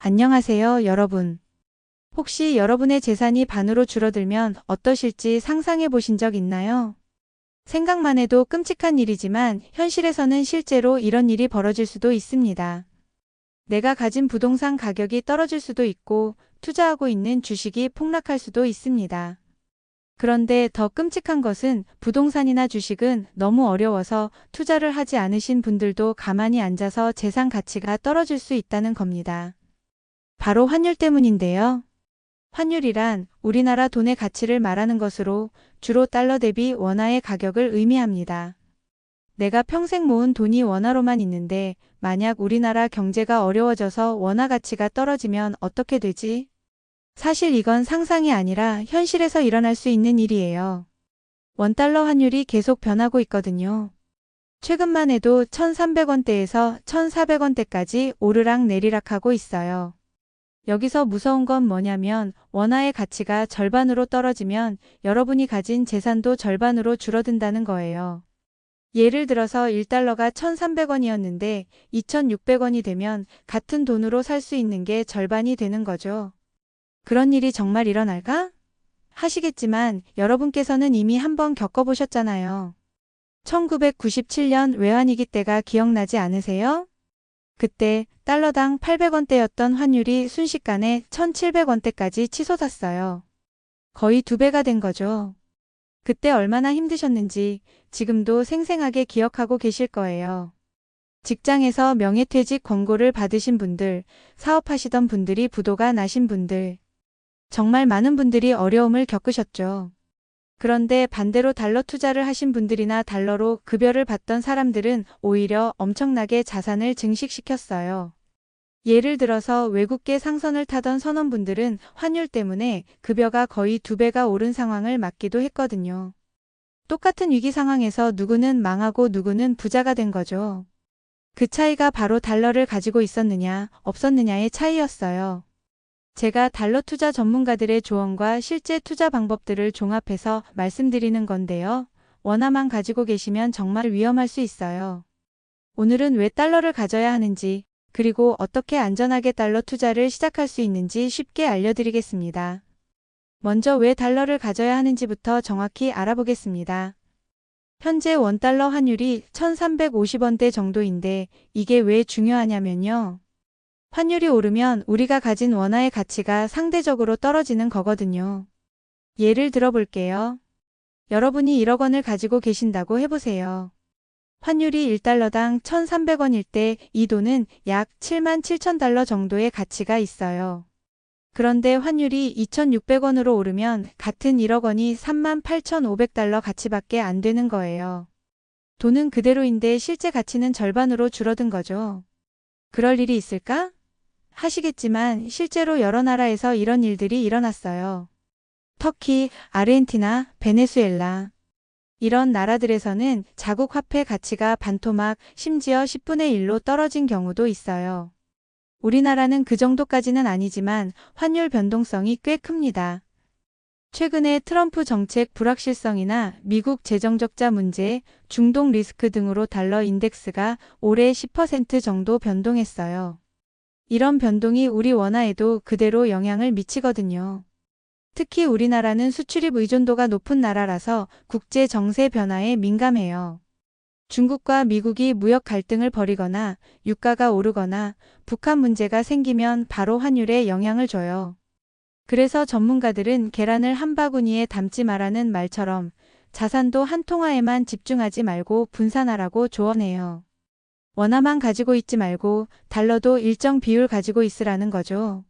안녕하세요, 여러분. 혹시 여러분의 재산이 반으로 줄어들면 어떠실지 상상해 보신 적 있나요? 생각만 해도 끔찍한 일이지만 현실에서는 실제로 이런 일이 벌어질 수도 있습니다. 내가 가진 부동산 가격이 떨어질 수도 있고 투자하고 있는 주식이 폭락할 수도 있습니다. 그런데 더 끔찍한 것은 부동산이나 주식은 너무 어려워서 투자를 하지 않으신 분들도 가만히 앉아서 재산 가치가 떨어질 수 있다는 겁니다. 바로 환율 때문인데요. 환율이란 우리나라 돈의 가치를 말하는 것으로 주로 달러 대비 원화의 가격을 의미합니다. 내가 평생 모은 돈이 원화로만 있는데 만약 우리나라 경제가 어려워져서 원화 가치가 떨어지면 어떻게 되지? 사실 이건 상상이 아니라 현실에서 일어날 수 있는 일이에요. 원달러 환율이 계속 변하고 있거든요. 최근만 해도 1,300원대에서 1,400원대까지 오르락 내리락 하고 있어요. 여기서 무서운 건 뭐냐면 원화의 가치가 절반으로 떨어지면 여러분이 가진 재산도 절반으로 줄어든다는 거예요. 예를 들어서 1달러가 1,300원이었는데 2,600원이 되면 같은 돈으로 살 수 있는 게 절반이 되는 거죠. 그런 일이 정말 일어날까? 하시겠지만 여러분께서는 이미 한번 겪어보셨잖아요. 1997년 외환위기 때가 기억나지 않으세요? 그때 달러당 800원대였던 환율이 순식간에 1,700원대까지 치솟았어요. 거의 2배가 된 거죠. 그때 얼마나 힘드셨는지 지금도 생생하게 기억하고 계실 거예요. 직장에서 명예퇴직 권고를 받으신 분들, 사업하시던 분들이 부도가 나신 분들, 정말 많은 분들이 어려움을 겪으셨죠. 그런데 반대로 달러 투자를 하신 분들이나 달러로 급여를 받던 사람들은 오히려 엄청나게 자산을 증식시켰어요. 예를 들어서 외국계 상선을 타던 선원분들은 환율 때문에 급여가 거의 2배가 오른 상황을 맞기도 했거든요. 똑같은 위기 상황에서 누구는 망하고 누구는 부자가 된 거죠. 그 차이가 바로 달러를 가지고 있었느냐, 없었느냐의 차이였어요. 제가 달러 투자 전문가들의 조언과 실제 투자 방법들을 종합해서 말씀드리는 건데요. 원화만 가지고 계시면 정말 위험할 수 있어요. 오늘은 왜 달러를 가져야 하는지, 그리고 어떻게 안전하게 달러 투자를 시작할 수 있는지 쉽게 알려드리겠습니다. 먼저 왜 달러를 가져야 하는지부터 정확히 알아보겠습니다. 현재 원달러 환율이 1,350원대 정도인데 이게 왜 중요하냐면요. 환율이 오르면 우리가 가진 원화의 가치가 상대적으로 떨어지는 거거든요. 예를 들어 볼게요. 여러분이 1억 원을 가지고 계신다고 해보세요. 환율이 1달러당 1,300원일 때 이 돈은 약 77,000달러 정도의 가치가 있어요. 그런데 환율이 2,600원으로 오르면 같은 1억 원이 38,500달러 가치밖에 안 되는 거예요. 돈은 그대로인데 실제 가치는 절반으로 줄어든 거죠. 그럴 일이 있을까? 하시겠지만 실제로 여러 나라에서 이런 일들이 일어났어요. 터키, 아르헨티나, 베네수엘라. 이런 나라들에서는 자국 화폐 가치가 반토막, 심지어 10분의 1로 떨어진 경우도 있어요. 우리나라는 그 정도까지는 아니지만 환율 변동성이 꽤 큽니다. 최근에 트럼프 정책 불확실성이나 미국 재정적자 문제, 중동 리스크 등으로 달러 인덱스가 올해 10% 정도 변동했어요. 이런 변동이 우리 원화에도 그대로 영향을 미치거든요. 특히 우리나라는 수출입 의존도가 높은 나라라서 국제 정세 변화에 민감해요. 중국과 미국이 무역 갈등을 벌이거나 유가가 오르거나 북한 문제가 생기면 바로 환율에 영향을 줘요. 그래서 전문가들은 계란을 한 바구니에 담지 말라는 말처럼 자산도 한 통화에만 집중하지 말고 분산하라고 조언해요. 원화만 가지고 있지 말고 달러도 일정 비율 가지고 있으라는 거죠.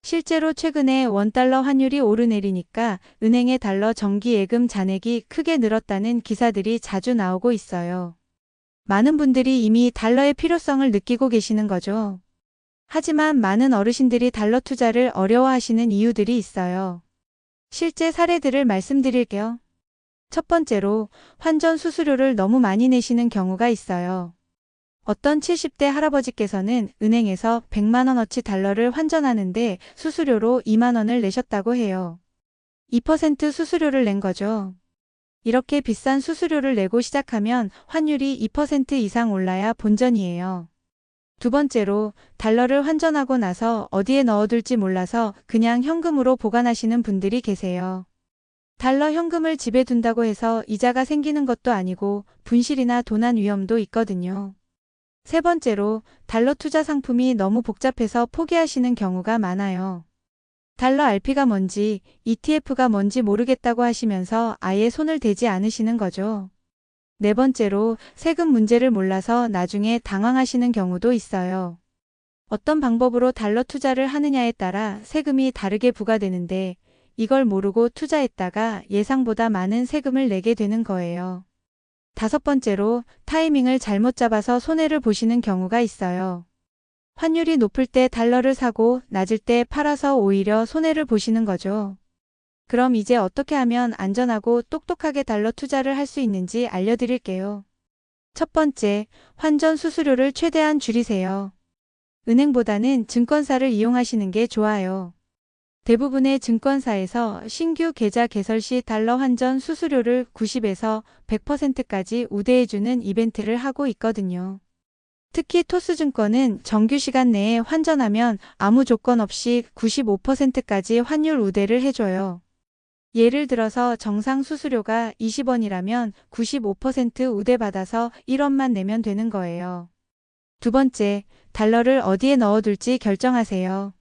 실제로 최근에 원달러 환율이 오르내리니까 은행의 달러 정기예금 잔액이 크게 늘었다는 기사들이 자주 나오고 있어요. 많은 분들이 이미 달러의 필요성을 느끼고 계시는 거죠. 하지만 많은 어르신들이 달러 투자를 어려워하시는 이유들이 있어요. 실제 사례들을 말씀드릴게요. 첫 번째로 환전 수수료를 너무 많이 내시는 경우가 있어요. 어떤 70대 할아버지께서는 은행에서 100만 원어치 달러를 환전하는데 수수료로 2만 원을 내셨다고 해요. 2% 수수료를 낸 거죠. 이렇게 비싼 수수료를 내고 시작하면 환율이 2% 이상 올라야 본전이에요. 두 번째로, 달러를 환전하고 나서 어디에 넣어둘지 몰라서 그냥 현금으로 보관하시는 분들이 계세요. 달러 현금을 집에 둔다고 해서 이자가 생기는 것도 아니고 분실이나 도난 위험도 있거든요. 세 번째로, 달러 투자 상품이 너무 복잡해서 포기하시는 경우가 많아요. 달러 RP가 뭔지, ETF가 뭔지 모르겠다고 하시면서 아예 손을 대지 않으시는 거죠. 네 번째로, 세금 문제를 몰라서 나중에 당황하시는 경우도 있어요. 어떤 방법으로 달러 투자를 하느냐에 따라 세금이 다르게 부과되는데 이걸 모르고 투자했다가 예상보다 많은 세금을 내게 되는 거예요. 다섯 번째로, 타이밍을 잘못 잡아서 손해를 보시는 경우가 있어요. 환율이 높을 때 달러를 사고 낮을 때 팔아서 오히려 손해를 보시는 거죠. 그럼 이제 어떻게 하면 안전하고 똑똑하게 달러 투자를 할 수 있는지 알려드릴게요. 첫 번째, 환전 수수료를 최대한 줄이세요. 은행보다는 증권사를 이용하시는 게 좋아요. 대부분의 증권사에서 신규 계좌 개설 시 달러 환전 수수료를 90에서 100%까지 우대해주는 이벤트를 하고 있거든요. 특히 토스증권은 정규 시간 내에 환전하면 아무 조건 없이 95%까지 환율 우대를 해줘요. 예를 들어서 정상 수수료가 20원이라면 95% 우대받아서 1원만 내면 되는 거예요. 두 번째, 달러를 어디에 넣어둘지 결정하세요.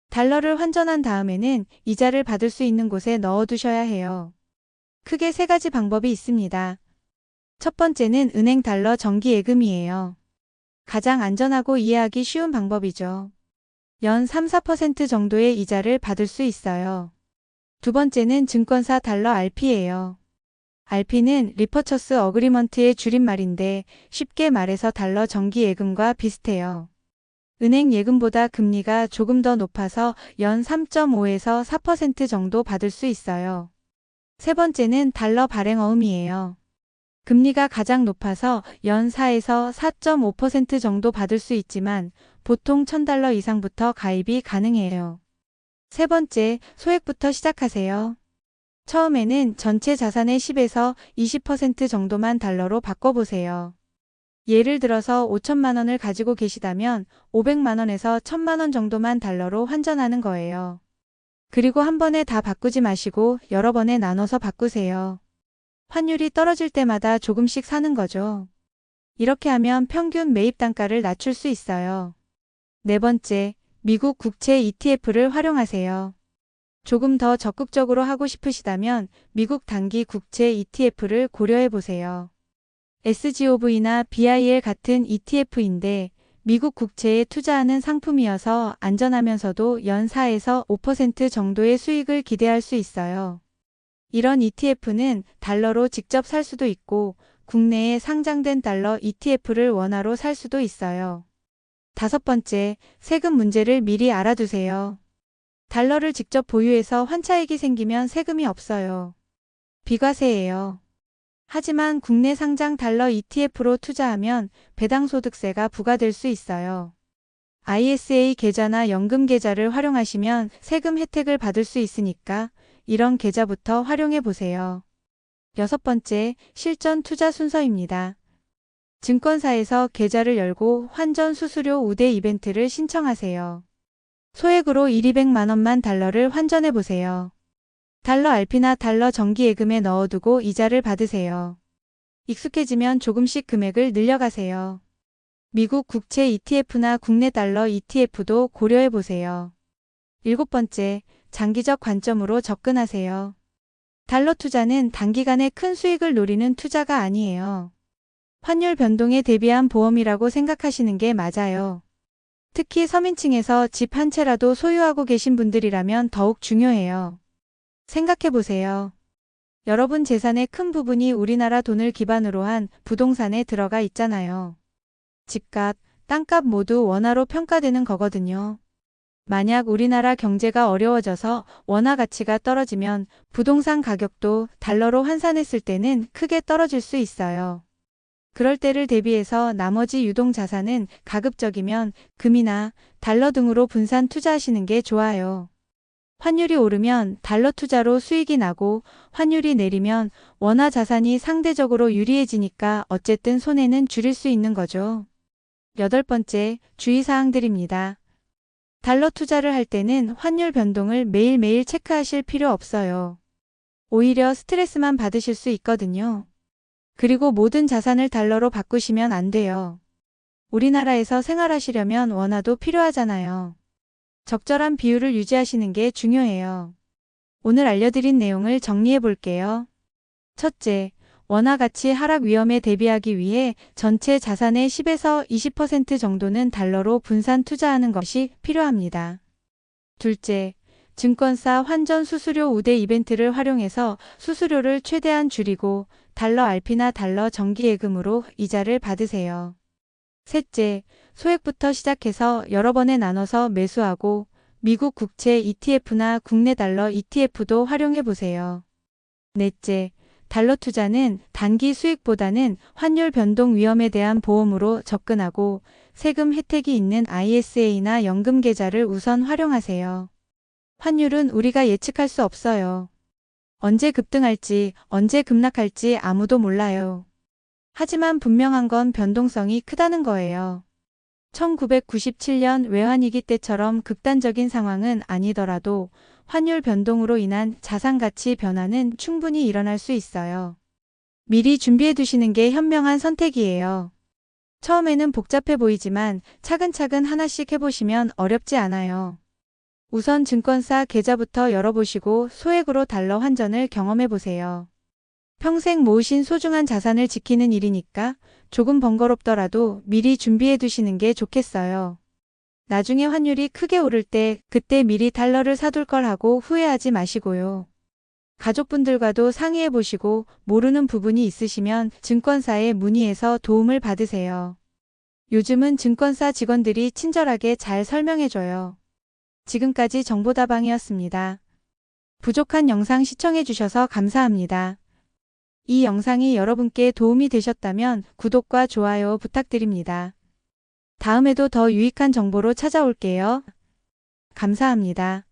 달러를 환전한 다음에는 이자를 받을 수 있는 곳에 넣어두셔야 해요. 크게 세 가지 방법이 있습니다. 첫 번째는 은행 달러 정기 예금이에요. 가장 안전하고 이해하기 쉬운 방법이죠. 연 3~4% 정도의 이자를 받을 수 있어요. 두 번째는 증권사 달러 RP예요. RP는 리퍼처스 어그리먼트의 줄임말인데 쉽게 말해서 달러 정기 예금과 비슷해요. 은행 예금보다 금리가 조금 더 높아서 연 3.5에서 4% 정도 받을 수 있어요. 세 번째는 달러 발행 어음이에요. 금리가 가장 높아서 연 4에서 4.5% 정도 받을 수 있지만 보통 1,000달러 이상부터 가입이 가능해요. 세 번째, 소액부터 시작하세요. 처음에는 전체 자산의 10에서 20% 정도만 달러로 바꿔보세요. 예를 들어서 5천만 원을 가지고 계시다면 500만 원에서 1,000만 원 정도만 달러로 환전하는 거예요. 그리고 한 번에 다 바꾸지 마시고 여러 번에 나눠서 바꾸세요. 환율이 떨어질 때마다 조금씩 사는 거죠. 이렇게 하면 평균 매입 단가를 낮출 수 있어요. 네 번째, 미국 국채 ETF를 활용하세요. 조금 더 적극적으로 하고 싶으시다면 미국 단기 국채 ETF를 고려해 보세요. SGOV나 BIL 같은 ETF인데 미국 국채에 투자하는 상품이어서 안전하면서도 연 4에서 5% 정도의 수익을 기대할 수 있어요. 이런 ETF는 달러로 직접 살 수도 있고 국내에 상장된 달러 ETF를 원화로 살 수도 있어요. 다섯 번째, 세금 문제를 미리 알아두세요. 달러를 직접 보유해서 환차익이 생기면 세금이 없어요. 비과세예요. 하지만 국내 상장 달러 ETF로 투자하면 배당소득세가 부과될 수 있어요. ISA 계좌나 연금 계좌를 활용하시면 세금 혜택을 받을 수 있으니까 이런 계좌부터 활용해 보세요. 여섯 번째, 실전 투자 순서입니다. 증권사에서 계좌를 열고 환전 수수료 우대 이벤트를 신청하세요. 소액으로 1~200만 원만 달러를 환전해 보세요. 달러 RP나 달러 정기예금에 넣어두고 이자를 받으세요. 익숙해지면 조금씩 금액을 늘려가세요. 미국 국채 ETF나 국내 달러 ETF도 고려해 보세요. 일곱 번째, 장기적 관점으로 접근하세요. 달러 투자는 단기간에 큰 수익을 노리는 투자가 아니에요. 환율 변동에 대비한 보험이라고 생각하시는 게 맞아요. 특히 서민층에서 집 한 채라도 소유하고 계신 분들이라면 더욱 중요해요. 생각해 보세요. 여러분 재산의 큰 부분이 우리나라 돈을 기반으로 한 부동산에 들어가 있잖아요. 집값, 땅값 모두 원화로 평가되는 거거든요. 만약 우리나라 경제가 어려워져서 원화 가치가 떨어지면 부동산 가격도 달러로 환산했을 때는 크게 떨어질 수 있어요. 그럴 때를 대비해서 나머지 유동 자산은 가급적이면 금이나 달러 등으로 분산 투자하시는 게 좋아요. 환율이 오르면 달러 투자로 수익이 나고 환율이 내리면 원화 자산이 상대적으로 유리해지니까 어쨌든 손해는 줄일 수 있는 거죠. 8번째, 주의사항들입니다. 달러 투자를 할 때는 환율 변동을 매일매일 체크하실 필요 없어요. 오히려 스트레스만 받으실 수 있거든요. 그리고 모든 자산을 달러로 바꾸시면 안 돼요. 우리나라에서 생활하시려면 원화도 필요하잖아요. 적절한 비율을 유지하시는 게 중요해요. 오늘 알려드린 내용을 정리해 볼게요. 첫째, 원화 가치 하락 위험에 대비하기 위해 전체 자산의 10에서 20% 정도는 달러로 분산 투자하는 것이 필요합니다. 둘째, 증권사 환전 수수료 우대 이벤트를 활용해서 수수료를 최대한 줄이고 달러 RP나 달러 정기예금으로 이자를 받으세요. 셋째, 소액부터 시작해서 여러 번에 나눠서 매수하고 미국 국채 ETF나 국내 달러 ETF도 활용해 보세요. 넷째, 달러 투자는 단기 수익보다는 환율 변동 위험에 대한 보험으로 접근하고 세금 혜택이 있는 ISA나 연금 계좌를 우선 활용하세요. 환율은 우리가 예측할 수 없어요. 언제 급등할지, 언제 급락할지 아무도 몰라요. 하지만 분명한 건 변동성이 크다는 거예요. 1997년 외환위기 때처럼 극단적인 상황은 아니더라도 환율 변동으로 인한 자산 가치 변화는 충분히 일어날 수 있어요. 미리 준비해 두시는 게 현명한 선택이에요. 처음에는 복잡해 보이지만 차근차근 하나씩 해보시면 어렵지 않아요. 우선 증권사 계좌부터 열어보시고 소액으로 달러 환전을 경험해 보세요. 평생 모으신 소중한 자산을 지키는 일이니까 조금 번거롭더라도 미리 준비해 두시는 게 좋겠어요. 나중에 환율이 크게 오를 때 그때 미리 달러를 사둘 걸 하고 후회하지 마시고요. 가족분들과도 상의해 보시고 모르는 부분이 있으시면 증권사에 문의해서 도움을 받으세요. 요즘은 증권사 직원들이 친절하게 잘 설명해줘요. 지금까지 정보다방이었습니다. 부족한 영상 시청해 주셔서 감사합니다. 이 영상이 여러분께 도움이 되셨다면 구독과 좋아요 부탁드립니다. 다음에도 더 유익한 정보로 찾아올게요. 감사합니다.